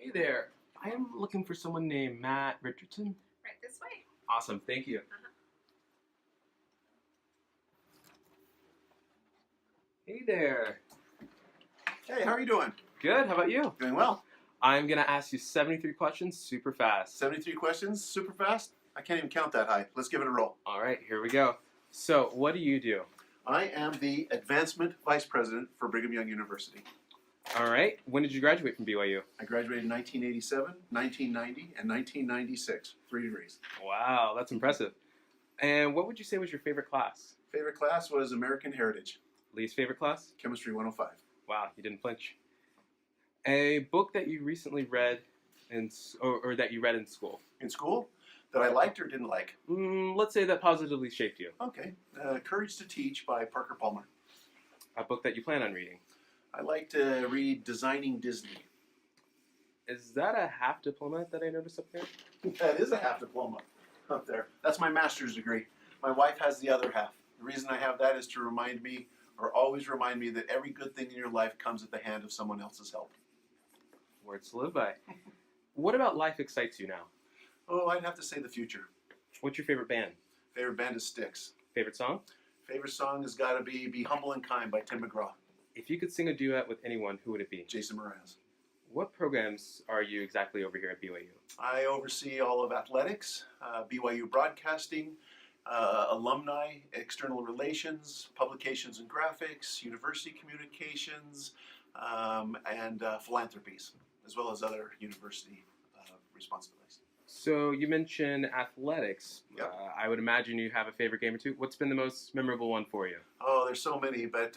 Hey there. I am looking for someone named Matt Richardson. Right this way. Awesome, thank you. Hey there. Hey, how are you doing? Good, how about you? Doing well. I'm gonna ask you 73 questions super fast. 73 questions, super fast? I can't even count that high. Let's give it a roll. All right, here we go. So, what do you do? I am the Advancement Vice President for Brigham Young University. All right, when did you graduate from BYU? I graduated in 1987, 1990, and 1996. 3 degrees. Wow, that's impressive. And what would you say was your favorite class? Favorite class was American Heritage, Least favorite class? Chemistry 105. Wow, you didn't flinch. A book that you recently read, or that you read in school? In school, that I liked or didn't like? Let's say that positively shaped you. Okay. Courage to Teach by Parker Palmer. A book that you plan on reading? I like to read Designing Disney. Is that a half diploma that I noticed up there? That is a half diploma up there. That's my master's degree. My wife has the other half. The reason I have that is to remind me, or always remind me, that every good thing in your life comes at the hand of someone else's help. Words to live by. What about life excites you now? Oh, I'd have to say the future. What's your favorite band? Favorite band is Styx. Favorite song? Favorite song has got to be Humble and Kind by Tim McGraw. If you could sing a duet with anyone, who would it be? Jason Mraz. What programs are you exactly over here at BYU? I oversee all of athletics, BYU broadcasting, alumni, external relations, publications and graphics, university communications, and philanthropies, as well as other university responsibilities. So you mentioned athletics. Yep. I would imagine you have a favorite game or two. What's been the most memorable one for you? Oh, there's so many, but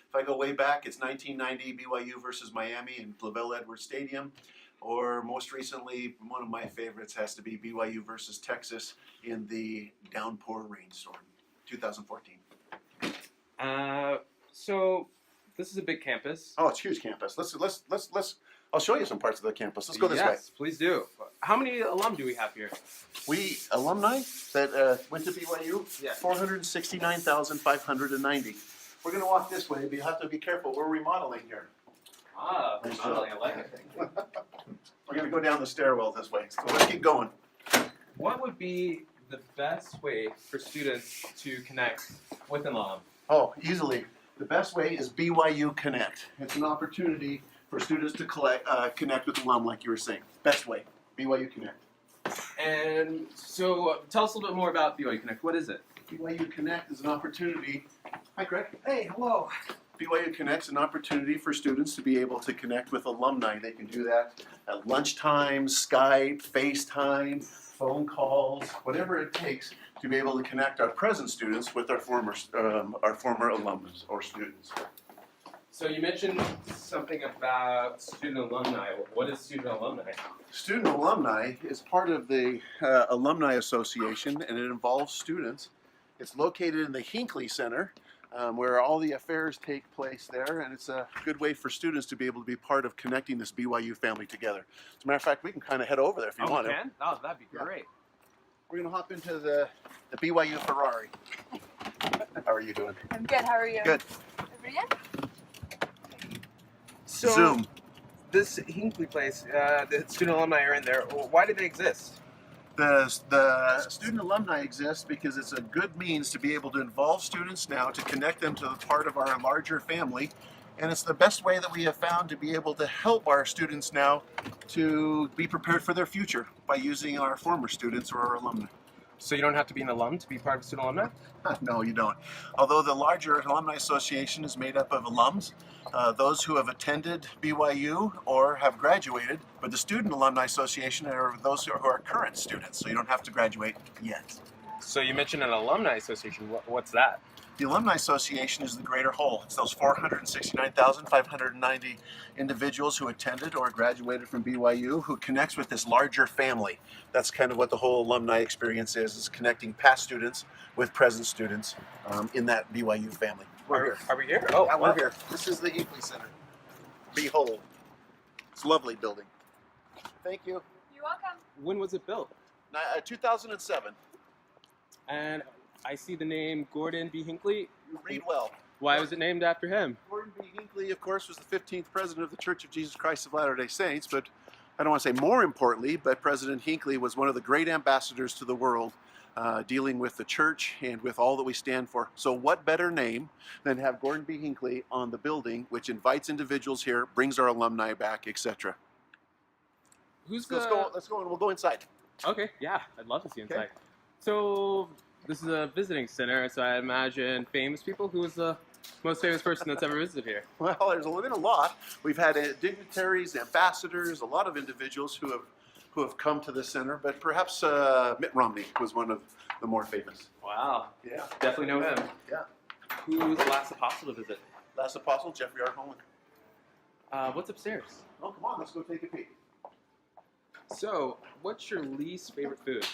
if I go way back, it's 1990 BYU versus Miami in Lavelle Edwards Stadium, or most recently, one of my favorites has to be BYU versus Texas in the downpour rainstorm, 2014. So this is a big campus. Oh, it's a huge campus. Let's. I'll show you some parts of the campus. Let's go this way. Yes, please do. How many alum do we have here? We alumni that went to BYU, Yeah. 469,590. We're going to walk this way, but you have to be careful. We're remodeling here. Ah, remodeling, I like it. We're going to go down the stairwell this way. So let's keep going. What would be the best way for students to connect with an alum? Oh, easily. The best way is BYU Connect. It's an opportunity for students to connect with alum, like you were saying. Best way, BYU Connect. And so tell us a little bit more about BYU Connect. What is it? BYU Connect is an opportunity. Hi, Greg. Hey, hello. BYU Connect's an opportunity for students to be able to connect with alumni. They can do that at lunchtime, Skype, FaceTime, phone calls, whatever it takes to be able to connect our present students with our former alumnus or students. So you mentioned something about student alumni. What is student alumni? Student alumni is part of the Alumni Association, and it involves students. It's located in the Hinckley Center, where all the affairs take place there, and it's a good way for students to be able to be part of connecting this BYU family together. As a matter of fact, we can kind of head over there if you want to. Can? Oh, that'd be great. We're going to hop into the BYU Ferrari. How are you doing? I'm good. How are you? Good. Everybody good? So Zoom. this Hinckley place, the student alumni are in there. Why do they exist? The student alumni exists because it's a good means to be able to involve students now, to connect them to the part of our larger family. And it's the best way that we have found to be able to help our students now to be prepared for their future by using our former students or our alumni. So you don't have to be an alum to be part of student alumni? No, you don't. Although the larger Alumni Association is made up of alums, those who have attended BYU or have graduated, but the Student Alumni Association are those who are current students, so you don't have to graduate yet. So you mentioned an alumni association. What's that? The Alumni Association is the greater whole. It's those 469,590 individuals who attended or graduated from BYU who connects with this larger family. That's kind of what the whole alumni experience is connecting past students with present students in that BYU family. We're here. Are we here? Oh, Yeah, wow. we're here. This is the Hinckley Center. Behold. It's a lovely building. Thank you. You're welcome. When was it built? 2007. And I see the name Gordon B. Hinckley. You read well. Why was it named after him? Gordon B. Hinckley, of course, was the 15th president of the Church of Jesus Christ of Latter-day Saints, but I don't want to say more importantly, but President Hinckley was one of the great ambassadors to the world, dealing with the church and with all that we stand for. So what better name than have Gordon B. Hinckley on the building, which invites individuals here, brings our alumni back, etc. Who's Let's the... go. Let's go and we'll go inside. Okay, yeah, I'd love to see inside. Okay. So this is a visiting center, so I imagine famous people. Who is the most famous person that's ever visited here? Well, there's been a lot. We've had dignitaries, ambassadors, a lot of individuals who have come to this center, but perhaps Mitt Romney was one of the more famous. Wow, Yeah. definitely know him. Yeah. Who was the last apostle to visit? Last apostle, Jeffrey R. Holland. What's upstairs? Oh, come on, let's go take a peek. So, what's your least favorite food?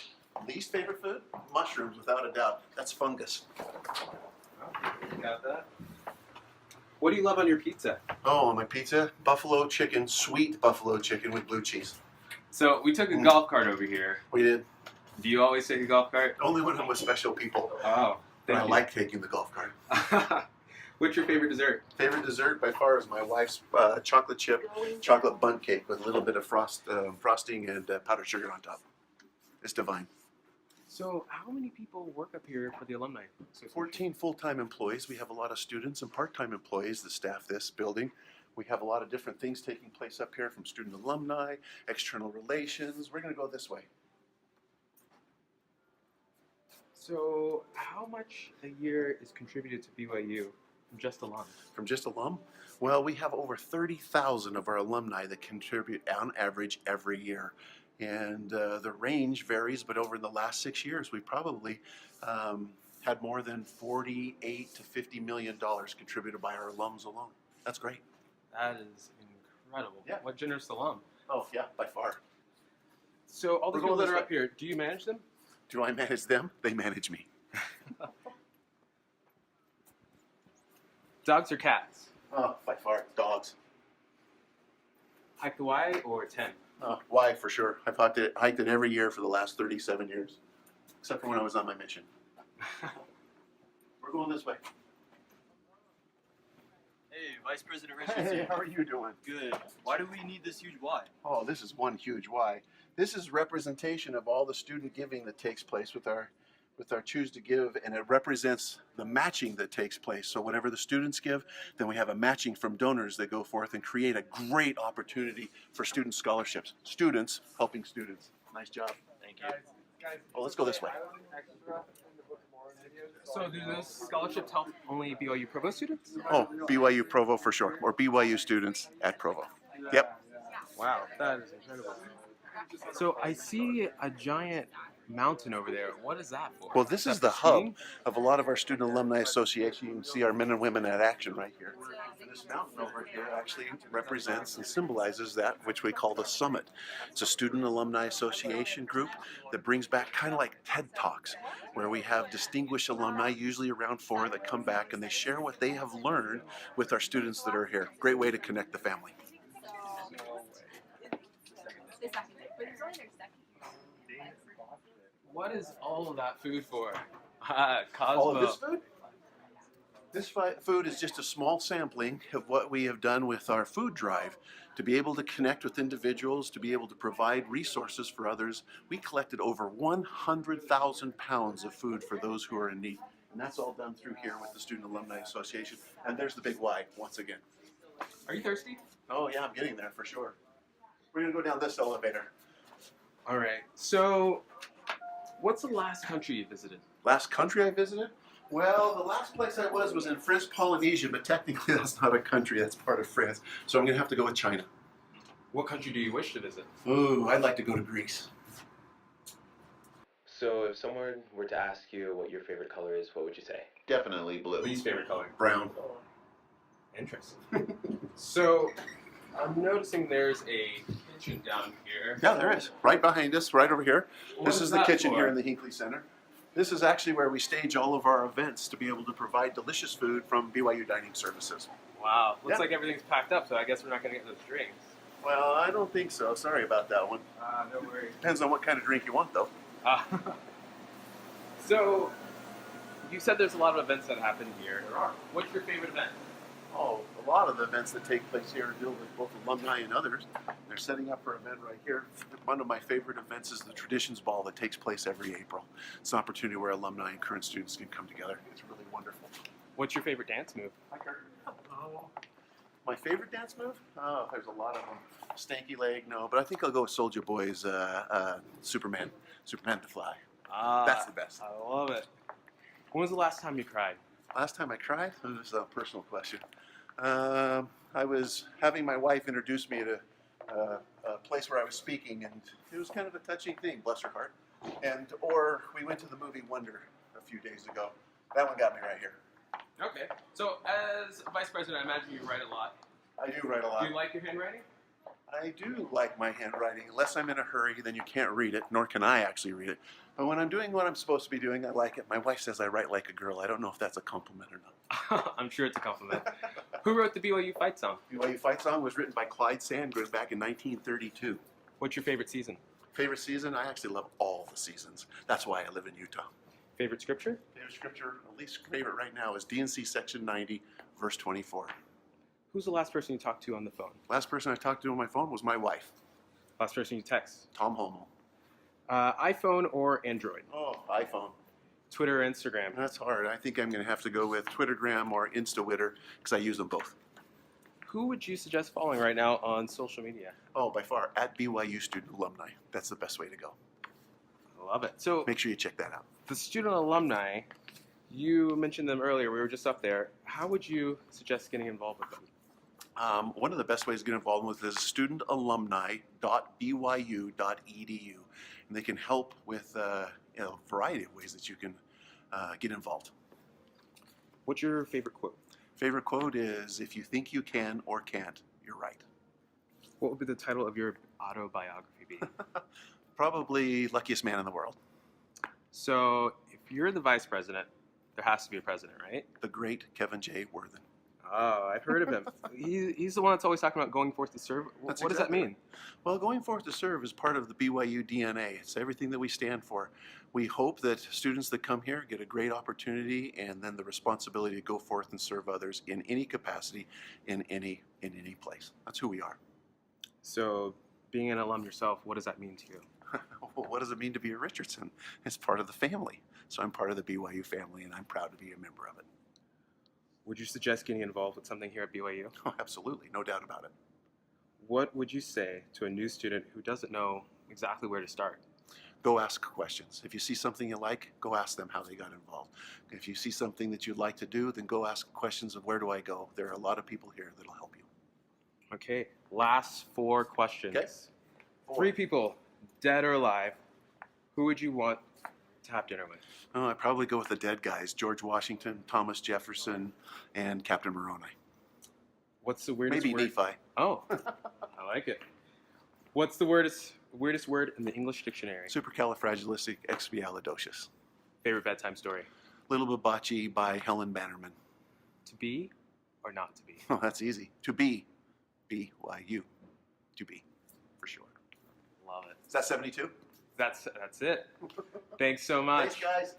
Least favorite food? Mushrooms, without a doubt. That's fungus. Got that. What do you love on your pizza? Oh, on my pizza, buffalo chicken, sweet buffalo chicken with blue cheese. So we took a golf cart over here. We did. Do you always take a golf cart? Only when I'm with special people. Oh, But thank I you. like taking the golf cart. What's your favorite dessert? Favorite dessert by far is my wife's chocolate chip, chocolate bundt cake with a little bit of frosting and powdered sugar on top. It's divine. So how many people work up here for the Alumni Association? 14 full-time employees. We have a lot of students and part-time employees that staff this building. We have a lot of different things taking place up here, from student alumni, external relations. We're going to go this way. So how much a year is contributed to BYU from just alum? From just alum? Well, we have over 30,000 of our alumni that contribute on average every year. And the range varies, but over the last 6 years, we probably had more than $48 to $50 million contributed by our alums alone. That's great. That is incredible. Yeah. What generous alum. Oh, yeah, by far. So all the We're people going that this are up here, do you manage them? Do I manage them? They manage me. Dogs or cats? Oh, by far, dogs. Hike the Y or 10? Why, for sure. I've hiked it every year for the last 37 years, except for when I was on my mission. We're going this way. Hey, Vice President Richardson. Hey, how are you doing? Good. Why do we need this huge Y? Oh, this is one huge why. This is representation of all the student giving that takes place with our Choose to Give, and it represents the matching that takes place. So whatever the students give, then we have a matching from donors that go forth and create a great opportunity for student scholarships. Students helping students. Nice job. Thank you. Well, let's go this way. So do those scholarships help only BYU Provo students? Oh, BYU Provo for sure, or BYU students at Provo. Yep. Wow, that is incredible. So I see a giant mountain over there. What is that for? Well, this is the hub of a lot of our Student Alumni Association. You can see our men and women at action right here. And this mountain over here actually represents and symbolizes that which we call the summit. It's a Student Alumni Association group that brings back kind of like TED Talks, where we have distinguished alumni, usually around 4, that come back and they share what they have learned with our students that are here. Great way to connect the family. What is all of that food for? Cosmo. All of this food? This food is just a small sampling of what we have done with our food drive to be able to connect with individuals, to be able to provide resources for others. We collected over 100,000 pounds of food for those who are in need. And that's all done through here with the Student Alumni Association. And there's the big Y once again. Are you thirsty? Oh yeah, I'm getting there for sure. We're gonna go down this elevator. All right. So, what's the last country you visited? Last country I visited? Well, the last place I was in French Polynesia, but technically that's not a country, that's part of France. So I'm gonna have to go with China. What country do you wish to visit? Ooh, I'd like to go to Greece. So if someone were to ask you what your favorite color is, what would you say? Definitely blue. Least favorite color? Brown. Interesting. So, I'm noticing there's a kitchen down here. Yeah, there is. Right behind us, right over here. What This is the that kitchen for? here in the Hinckley Center. This is actually where we stage all of our events to be able to provide delicious food from BYU Dining Services. Wow. Looks Yeah. like everything's packed up, so I guess we're not going to get those drinks. Well, I don't think so. Sorry about that one. No worries. Depends on what kind of drink you want, though. So, you said there's a lot of events that happen here. There are. What's your favorite event? Oh, a lot of the events that take place here deal with both alumni and others. They're setting up for an event right here. One of my favorite events is the Traditions Ball that takes place every April. It's an opportunity where alumni and current students can come together. It's really wonderful. What's your favorite dance move? Hi, Kurt. Hello. My favorite dance move? Oh, there's a lot of them. Stanky leg, no, but I think I'll go with Soulja Boy's Superman. Superman to Fly. That's the best. I love it. When was the last time you cried? Last time I cried? Oh, this is a personal question. I was having my wife introduce me to a place where I was speaking, and it was kind of a touching thing, bless her heart. Or we went to the movie Wonder a few days ago. That one got me right here. Okay. So as vice president, I imagine you write a lot. I do write a lot. Do you like your handwriting? I do like my handwriting. Unless I'm in a hurry, then you can't read it, nor can I actually read it. But when I'm doing what I'm supposed to be doing, I like it. My wife says I write like a girl. I don't know if that's a compliment or not. I'm sure it's a compliment. Who wrote the BYU fight song? BYU Fight Song was written by Clyde Sandgren back in 1932. What's your favorite season? Favorite season? I actually love all the seasons. That's why I live in Utah. Favorite scripture? Favorite scripture, at least favorite right now, is DNC section 90, verse 24. Who's the last person you talked to on the phone? Last person I talked to on my phone was my wife, Last person you text? Tom Homo. iPhone or Android? Oh, iPhone. Twitter or Instagram? That's hard. I think I'm going to have to go with Twittergram or Instawitter because I use them both. Who would you suggest following right now on social media? Oh, by far, at BYU Student Alumni. That's the best way to go. I love it. So Make sure you check that out. the student alumni, you mentioned them earlier. We were just up there. How would you suggest getting involved with them? One of the best ways to get involved with is studentalumni.byu.edu, and they can help with a variety of ways that you can get involved. What's your favorite quote? Favorite quote is, "If you think you can or can't, you're right." What would be the title of your autobiography be? Probably luckiest man in the world. So if you're the vice president, there has to be a president, right? The great Kevin J. Worthen. Oh, I've heard of him. He's the one that's always talking about going forth to serve. That's What does that exactly mean? Well, going forth to serve is part of the BYU DNA. It's everything that we stand for. We hope that students that come here get a great opportunity and then the responsibility to go forth and serve others in any capacity, in any place. That's who we are. So being an alum yourself, what does that mean to you? Well, what does it mean to be a Richardson? It's part of the family. So I'm part of the BYU family, and I'm proud to be a member of it. Would you suggest getting involved with something here at BYU? Oh, absolutely, no doubt about it. What would you say to a new student who doesn't know exactly where to start? Go ask questions. If you see something you like, go ask them how they got involved. If you see something that you'd like to do, then go ask questions of where do I go. There are a lot of people here that'll help you. Okay, last 4 questions. Okay. 3 people, dead or alive, who would you want to have dinner with? Oh, I'd probably go with the dead guys, George Washington, Thomas Jefferson, and Captain Moroni. What's the weirdest Maybe word? Nephi. Oh, I like it. What's the weirdest word in the English dictionary? Supercalifragilisticexpialidocious. Favorite bedtime story? Little Babachi by Helen Bannerman. To be or not to be? Oh, that's easy. To be. B-Y-U. To be, for sure. Love it. Is that 72? That's it. Thanks so much. Thanks, guys.